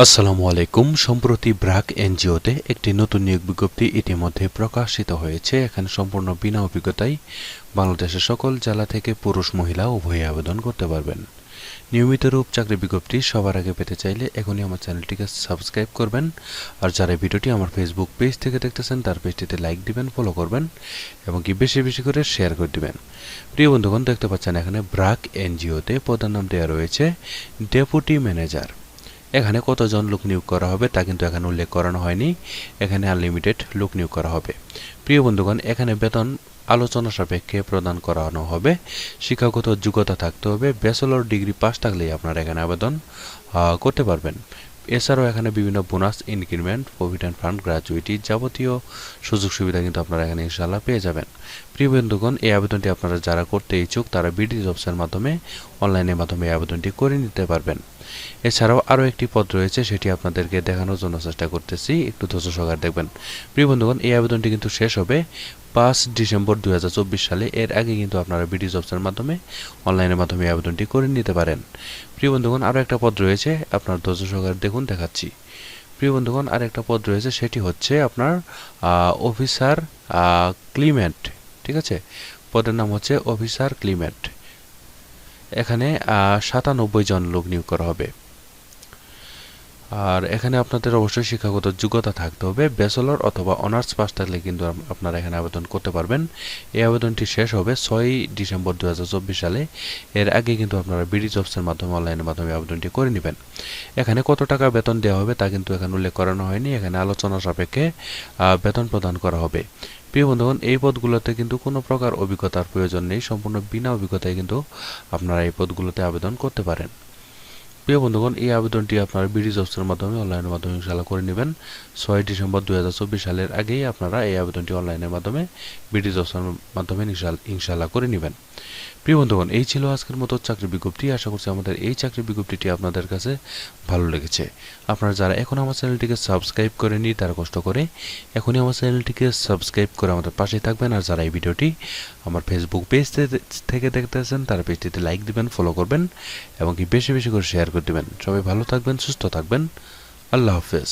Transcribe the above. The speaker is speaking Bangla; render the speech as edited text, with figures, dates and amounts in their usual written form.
আসসালামু আলাইকুম। সম্প্রতি ব্র্যাক এনজিওতে একটি নতুন নিয়োগ বিজ্ঞপ্তি ইতিমধ্যে প্রকাশিত হয়েছে। এখানে সম্পূর্ণ বিনা অভিজ্ঞতায় বাংলাদেশের সকল জেলা থেকে পুরুষ মহিলা উভয়ে আবেদন করতে পারবেন। নিয়মিত রূপ চাকরি বিজ্ঞপ্তি সবার আগে পেতে চাইলে এখনই আমার চ্যানেলটিকে সাবস্ক্রাইব করবেন। আর যারা ভিডিওটি আমার ফেসবুক পেজ থেকে দেখতেছেন তার পেজটিতে লাইক দিবেন, ফলো করবেন এবং কি বেশি বেশি করে শেয়ার করে দিবেন। প্রিয় বন্ধুগণ, দেখতে পাচ্ছেন এখানে ব্র্যাক এনজিওতে পদের নাম দেওয়া রয়েছে ডেপুটি ম্যানেজার। এখানে কতজন লোক নিয়োগ করা হবে তা কিন্তু এখানে উল্লেখ করানো হয়নি। এখানে আনলিমিটেড লোক নিয়োগ করা হবে। প্রিয় বন্ধুগণ, এখানে বেতন আলোচনা সাপেক্ষে প্রদান করানো হবে। শিক্ষাগত যোগ্যতা থাকতে হবে, ব্যাচেলর ডিগ্রি পাস থাকলেই আপনারা এখানে আবেদন করতে পারবেন। এছাড়াও এখানে বিভিন্ন bonus, increment, provident fund, gratuity যাবতীয় সুযোগ সুবিধা কিন্তু আপনারা এখানে ইনশাআল্লাহ পেয়ে যাবেন। প্রিয় বন্ধুগণ, এই আবেদনটি আপনারা যারা করতে ইচ্ছুক তারা বিডি জবসের মাধ্যমে অনলাইনের মাধ্যমে এই আবেদনটি করে নিতে পারবেন। এছাড়াও আরও একটি পদ রয়েছে, সেটি আপনাদেরকে দেখানোর জন্য চেষ্টা করতেছি, একটু ধৈর্য সহকারে দেখবেন। প্রিয় বন্ধুগণ, এই আবেদনটি কিন্তু শেষ হবে 5 ডিসেম্বর 2024 সালে। এর আগে কিন্তু আপনারা বিডি জবসের মাধ্যমে অনলাইনের মাধ্যমে এই আবেদনটি করে নিতে পারেন। প্রিয় বন্ধুগণ, আরও একটা পদ রয়েছে, আপনার ধৈর্য সহকারে দেখুন, দেখাচ্ছি। প্রিয় বন্ধুগণ, আর একটা পদ রয়েছে, সেটি হচ্ছে আপনার অফিসার ক্লিমেন্ট। ঠিক আছে, পদের নাম হচ্ছে অফিসার ক্লিমেন্ট। এখানে 97 জন লোক নিয়োগ করা হবে। আর এখানে আপনাদের অবশ্যই শিক্ষাগত যোগ্যতা থাকতে হবে, ব্যাচেলর অথবা অনার্স পাস থাকলে কিন্তু আপনারা এখানে আবেদন করতে পারবেন। এই আবেদনটি শেষ হবে 6 ডিসেম্বর 2024 সালে। এর আগে কিন্তু আপনারা বিডি জবসের মাধ্যমে অনলাইনের মাধ্যমে আবেদনটি করে নেবেন। এখানে কত টাকা বেতন দেওয়া হবে তা কিন্তু এখানে উল্লেখ করানো হয়নি। এখানে আলোচনা সাপেক্ষে বেতন প্রদান করা হবে। প্রিয় বন্ধুগণ, এই পদগুলোতে কিন্তু কোনো প্রকার অভিজ্ঞতার প্রয়োজন নেই, সম্পূর্ণ বিনা অভিজ্ঞতায় কিন্তু আপনারা এই পদগুলোতে আবেদন করতে পারেন। প্রিয় বন্ধুগণ, এই আবেদনটি আপনারা বিডি জবসের মাধ্যমে অনলাইনের মাধ্যমে ইনশাআল্লাহ করে নেবেন। 6 ডিসেম্বর 2024 সালের আগেই আপনারা এই আবেদনটি অনলাইনের মাধ্যমে বিডি জবসের মাধ্যমে ইনশাআল্লাহ করে নেবেন। প্রিয় বন্ধুগণ, এই ছিল আজকের মতো চাকরি বিজ্ঞপ্তি। আশা করছি আমাদের এই চাকরি বিজ্ঞপ্তিটি আপনাদের কাছে ভালো লেগেছে। আপনারা যারা এখন আমার চ্যানেলটিকে সাবস্ক্রাইব করেনি তারা কষ্ট করে এখনই আমার চ্যানেলটিকে সাবস্ক্রাইব করে আমাদের পাশেই থাকবেন। আর যারা এই ভিডিওটি আমার ফেসবুক পেজ থেকে দেখতেছেন তারা পেজটিতে লাইক দিবেন, ফলো করবেন এবং কি বেশি বেশি করে শেয়ার করে দিবেন। সবাই ভালো থাকবেন, সুস্থ থাকবেন। আল্লাহ হাফেজ।